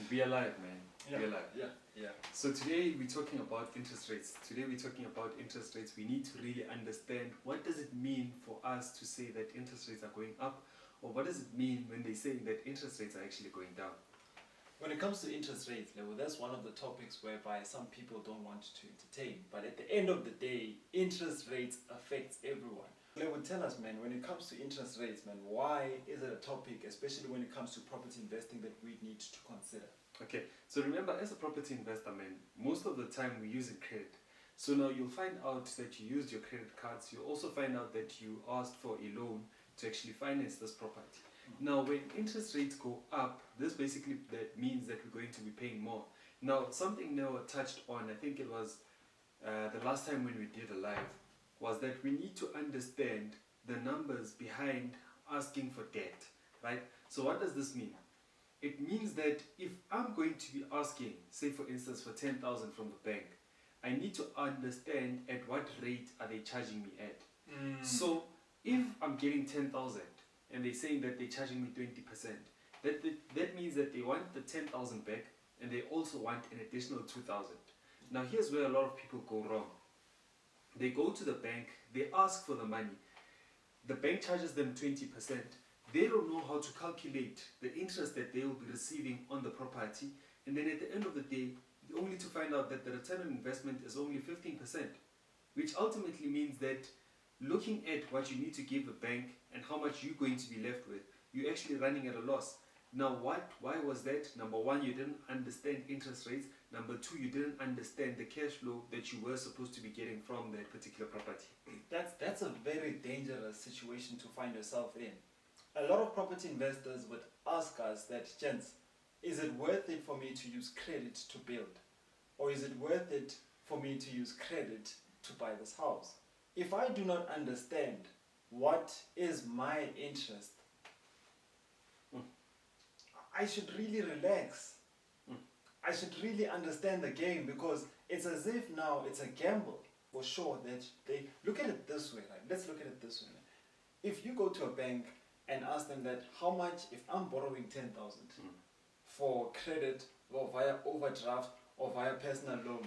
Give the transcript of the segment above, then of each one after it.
We are live, man. Yeah. We are live. Yeah. So today we're talking about interest rates. We need to really understand what does it mean for us to say that interest rates are going up, or what does it mean when they say that interest rates are actually going down? When it comes to interest rates, Lebo, that's one of the topics whereby some people don't want to entertain. But at the end of the day, interest rates affects everyone. Lebo, tell us, man, when it comes to interest rates, man, why is it a topic, especially when it comes to property investing, that we need to consider? Okay, so remember, as a property investor, man, most of the time we use credit. So now you'll find out that you used your credit cards. You'll also find out that you asked for a loan to actually finance this property. Now, when interest rates go up, this basically that means that we're going to be paying more. Now, something Noah touched on, I think it was the last time when we did a live, was that we need to understand the numbers behind asking for debt, right? So what does this mean? It means that if I'm going to be asking, say for instance, for 10,000 from the bank, I need to understand at what rate are they charging me at. So if I'm getting 10,000 and they're saying that they're charging me 20%, that means that they want the 10,000 back and they also want an additional 2,000. Now here's where a lot of people go wrong. They go to the bank, they ask for the money, the bank charges them 20%. They don't know how to calculate the interest that they will be receiving on the property, and then at the end of the day, only to find out that the return on investment is only 15%, which ultimately means that looking at what you need to give the bank and how much you're going to be left with, you're actually running at a loss. Now why was that? Number one, you didn't understand interest rates. Number two, you didn't understand the cash flow that you were supposed to be getting from that particular property. That's a very dangerous situation to find yourself in. A lot of property investors would ask us that, gents, is it worth it for me to use credit to build? Or is it worth it for me to use credit to buy this house? If I do not understand what is my interest, I should really relax. I should really understand the game, because it's as if now it's a gamble for sure that they look at it this way. Right? Let's look at it this way. If you go to a bank and ask them that, how much, if I'm borrowing 10,000 for credit or via overdraft or via personal loan,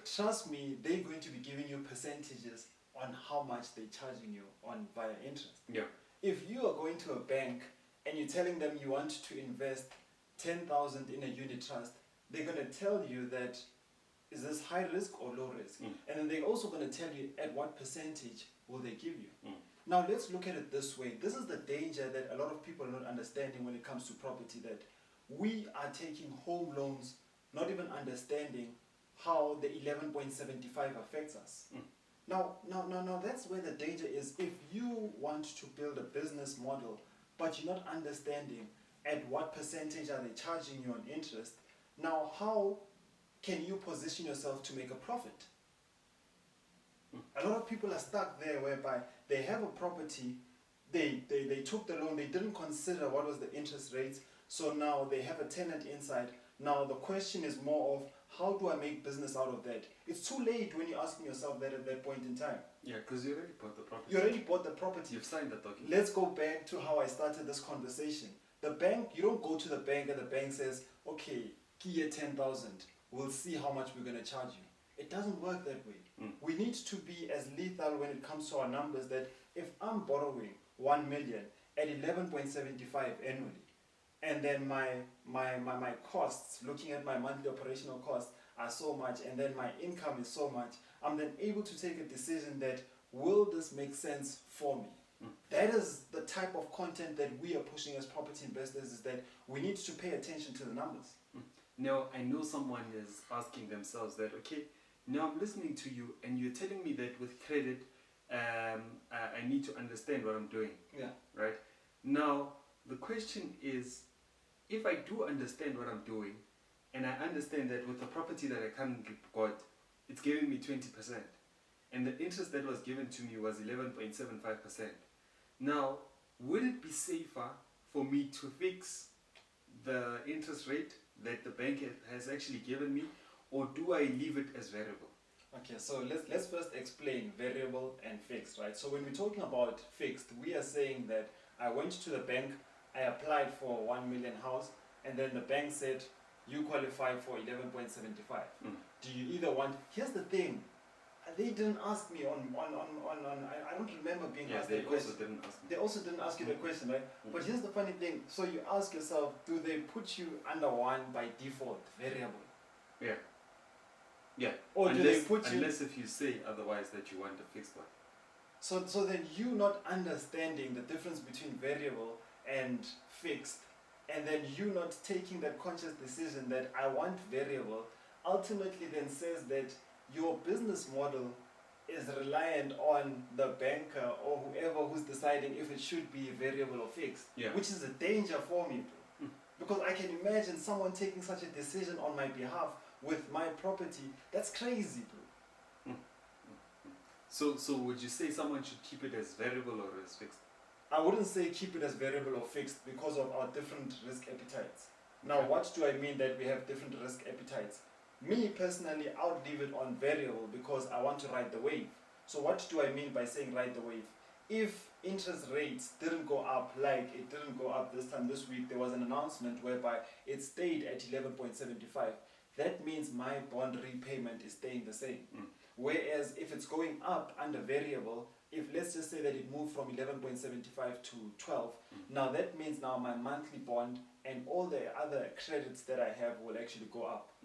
trust me, they're going to be giving you percentages on how much they're charging you on via interest. Yeah. If you are going to a bank and you're telling them you want to invest 10,000 in a unit trust, they're going to tell you that, is this high risk or low risk? And then they're also going to tell you at what percentage will they give you. Now let's look at it this way. This is the danger that a lot of people are not understanding when it comes to property, that we are taking home loans, not even understanding how the 11.75 affects us. Now, that's where the danger is. If you want to build a business model, but you're not understanding at what percentage are they charging you on interest, now how can you position yourself to make a profit? A lot of people are stuck there whereby they have a property, they took the loan, they didn't consider what was the interest rates, so now they have a tenant inside. Now the question is more of, how do I make business out of that? It's too late when you're asking yourself that at that point in time. Yeah, because you already bought the property. You already bought the property. You've signed the document. Let's go back to how I started this conversation. The bank, you don't go to the bank and the bank says, okay, give 10,000, we'll see how much we're going to charge you. It doesn't work that way. We need to be as lethal when it comes to our numbers, that if I'm borrowing 1 million at 11.75 annually, and then my costs, looking at my monthly operational costs, are so much, and then my income is so much, I'm then able to take a decision that, will this make sense for me? That is the type of content that we are pushing as property investors, is that we need to pay attention to the numbers. Now, I know someone is asking themselves that, okay, now I'm listening to you and you're telling me that with credit, I need to understand what I'm doing. Yeah. Right? Now, the question is, if I do understand what I'm doing, and I understand that with the property that I currently got, it's giving me 20%, and the interest that was given to me was 11.75%. Now, would it be safer for me to fix the interest rate that the bank has actually given me, or do I leave it as variable? Okay, so let's first explain variable and fixed, right? So when we're talking about fixed, we are saying that I went to the bank, I applied for 1 million house, and then the bank said, you qualify for 11.75. Do you either want? Here's the thing. They didn't ask me on I don't remember being asked that question. They also didn't ask you the question, right? But here's the funny thing. So you ask yourself, do they put you under one by default variable? Yeah. Yeah. Or do they put you... Unless if you say otherwise that you want a fixed one. So then you not understanding the difference between variable and fixed, and then you not taking that conscious decision that I want variable, ultimately then says that your business model is reliant on the banker or whoever who's deciding if it should be variable or fixed, which is a danger for me, bro. Because I can imagine someone taking such a decision on my behalf with my property. That's crazy, bro. So would you say someone should keep it as variable or as fixed? I wouldn't say keep it as variable or fixed because of our different risk appetites. Now, what do I mean that we have different risk appetites? Me personally, I would leave it on variable because I want to ride the wave. So what do I mean by saying ride the wave? If interest rates didn't go up like it didn't go up this time this week, there was an announcement whereby it stayed at 11.75. That means my bond repayment is staying the same. Whereas if it's going up under variable, if let's just say that it moved from 11.75 to 12, now that means now my monthly bond and all the other credits that I have will actually go up.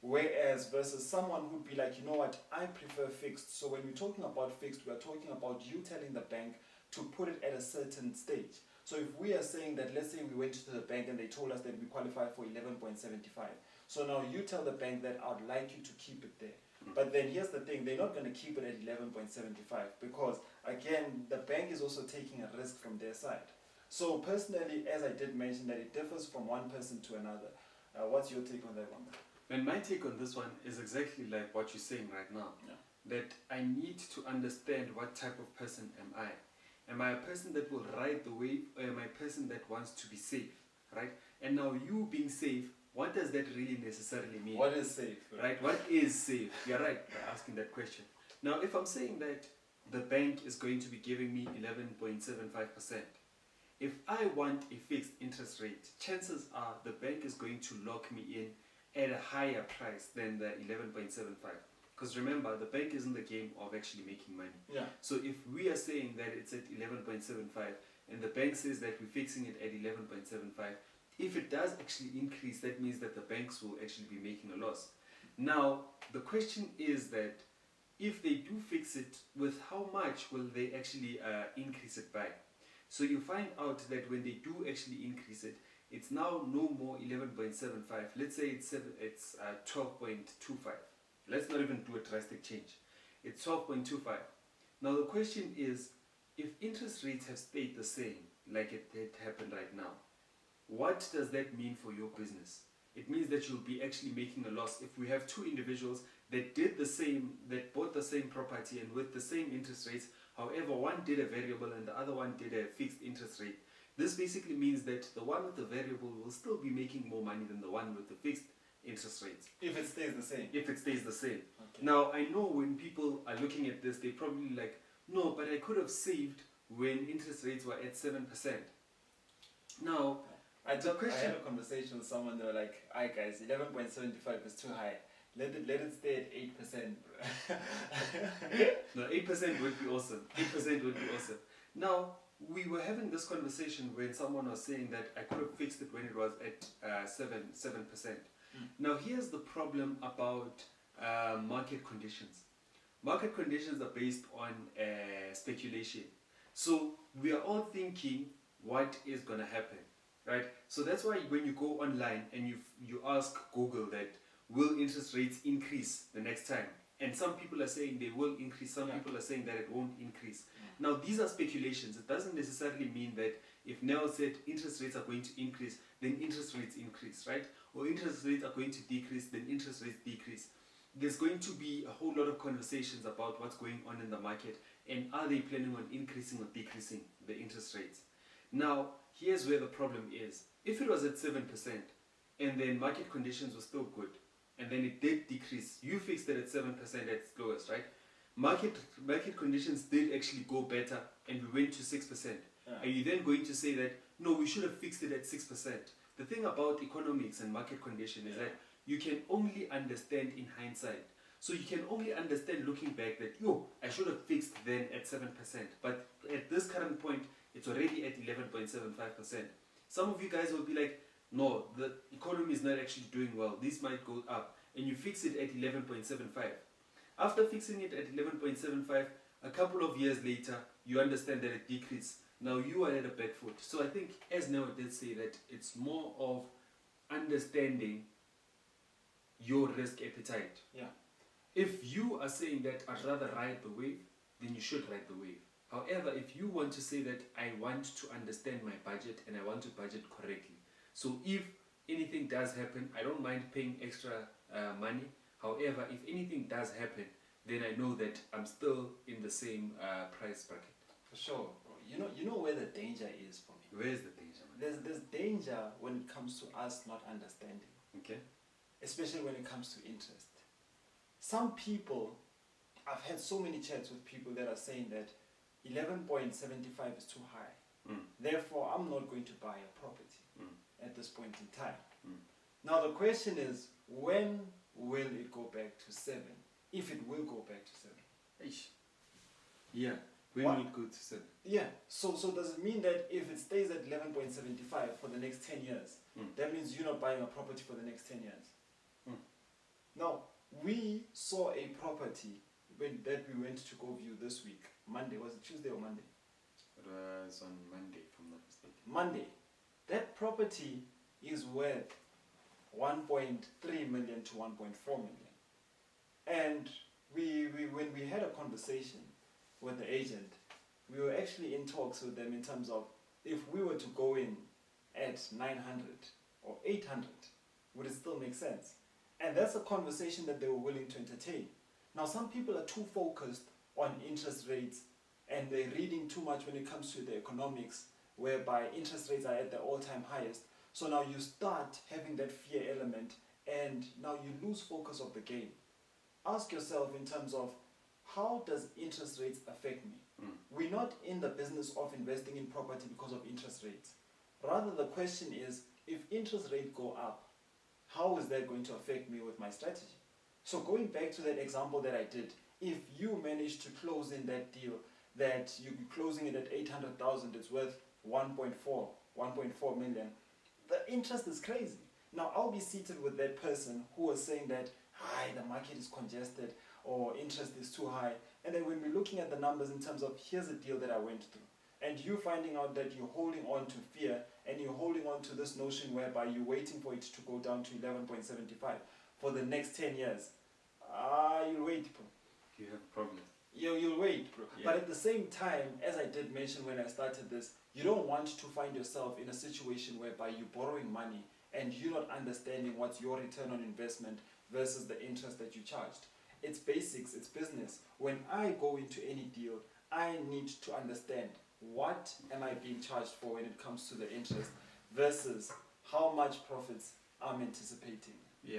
Whereas versus someone who'd be like, you know what, I prefer fixed. So when we're talking about fixed, we're talking about you telling the bank to put it at a certain stage. So if we are saying that, let's say we went to the bank and they told us that we qualify for 11.75. So now you tell the bank that I'd like you to keep it there. But then here's the thing, they're not going to keep it at 11.75 because, again, the bank is also taking a risk from their side. So personally, as I did mention, that it differs from one person to another. What's your take on that one? And my take on this one is exactly like what you're saying right now. That I need to understand what type of person am I. Am I a person that will ride the wave, or am I a person that wants to be safe, right? And now you being safe, what does that really necessarily mean? What is safe? Right? What is safe? You're right by asking that question. Now, if I'm saying that the bank is going to be giving me 11.75%, if I want a fixed interest rate, chances are the bank is going to lock me in at a higher price than the 11.75. Because remember, the bank is in the game of actually making money. So if we are saying that it's at 11.75 and the bank says that we're fixing it at 11.75, if it does actually increase, that means that the banks will actually be making a loss. Now, the question is that if they do fix it, with how much will they actually increase it by? So you find out that when they do actually increase it, it's now no more 11.75. Let's say it's 12.25. Let's not even do a drastic change. It's 12.25. Now the question is, if interest rates have stayed the same, like it happened right now, what does that mean for your business? It means that you'll be actually making a loss. If we have two individuals that did the same, that bought the same property and with the same interest rates, however, one did a variable and the other one did a fixed interest rate, this basically means that the one with the variable will still be making more money than the one with the fixed interest rates. If it stays the same. If it stays the same. Okay. Now, I know when people are looking at this, they probably like, no, but I could have saved when interest rates were at 7%. Now, I had a conversation with someone, they were like, alright guys, 11.75 is too high. Let it stay at 8%. No, 8% would be awesome. 8% would be awesome. Now, we were having this conversation when someone was saying that I could have fixed it when it was at 7%. Now, here's the problem about market conditions. Market conditions are based on speculation. So we are all thinking what is going to happen, right? So that's why when you go online and you ask Google that, will interest rates increase the next time? And some people are saying they will increase, some people are saying that it won't increase. Now, these are speculations. It doesn't necessarily mean that if Nell said interest rates are going to increase, then interest rates increase, right? Or interest rates are going to decrease, then interest rates decrease. There's going to be a whole lot of conversations about what's going on in the market and are they planning on increasing or decreasing the interest rates. Now, here's where the problem is. If it was at 7% and then market conditions were still good, and then it did decrease, you fixed it at 7% at its lowest, right? Market conditions did actually go better and we went to 6%. Are you then going to say that, no, we should have fixed it at 6%? the thing about economics and market condition is that you can only understand in hindsight. So you can only understand looking back that, yo, I should have fixed then at 7%. But at this current point, it's already at 11.75%. Some of you guys will be like, no, the economy is not actually doing well. This might go up. And you fix it at 11.75. After fixing it at 11.75, a couple of years later, you understand that it decreased. Now you are at a back foot. So I think, as Neo did say, that it's more of understanding your risk appetite. Yeah. If you are saying that I'd rather ride the wave, then you should ride the wave. However, if you want to say that I want to understand my budget and I want to budget correctly, so if anything does happen, I don't mind paying extra money. However, if anything does happen, then I know that I'm still in the same price bracket. For sure, bro. You know where the danger is for me. Where is the danger, man? There's danger when it comes to us not understanding, Okay. especially when it comes to interest. Some people, I've had so many chats with people that are saying that 11.75 is too high. Therefore, I'm not going to buy a property at this point in time. Now, the question is, when will it go back to 7? If it will go back to 7. Yeah. When What? will it go to 7? Yeah, so does it mean that if it stays at 11.75 for the next 10 years, that means you're not buying a property for the next 10 years? Now, we saw a property that we went to go view this week. Monday, was it Tuesday or Monday? It was on Monday, if I'm not mistaken. Monday. That property is worth 1.3 million to 1.4 million. And when we had a conversation with the agent, we were actually in talks with them in terms of if we were to go in at 900 or 800, would it still make sense? And that's a conversation that they were willing to entertain. Now, some people are too focused on interest rates and they're reading too much when it comes to the economics, whereby interest rates are at their all-time highest. So now you start having that fear element and now you lose focus of the game. Ask yourself in terms of, how does interest rates affect me? We're not in the business of investing in property because of interest rates. Rather, the question is, if interest rates go up, how is that going to affect me with my strategy? So going back to that example that I did, if you manage to close in that deal, that you're closing it at 800,000, it's worth 1.4 million, the interest is crazy. Now, I'll be seated with that person who was saying that, hi, the market is congested or interest is too high. And then when we're looking at the numbers in terms of, here's a deal that I went through, and you finding out that you're holding on to fear and you're holding on to this notion whereby you're waiting for it to go down to 11.75 for the next 10 years, you'll wait, bro. You have a problem. You'll wait, bro. Yeah. But at the same time, as I did mention when I started this, you don't want to find yourself in a situation whereby you're borrowing money and you're not understanding what's your return on investment versus the interest that you charged. It's basics, it's business. When I go into any deal, I need to understand what am I being charged for when it comes to the interest versus how much profits I'm anticipating. Yeah.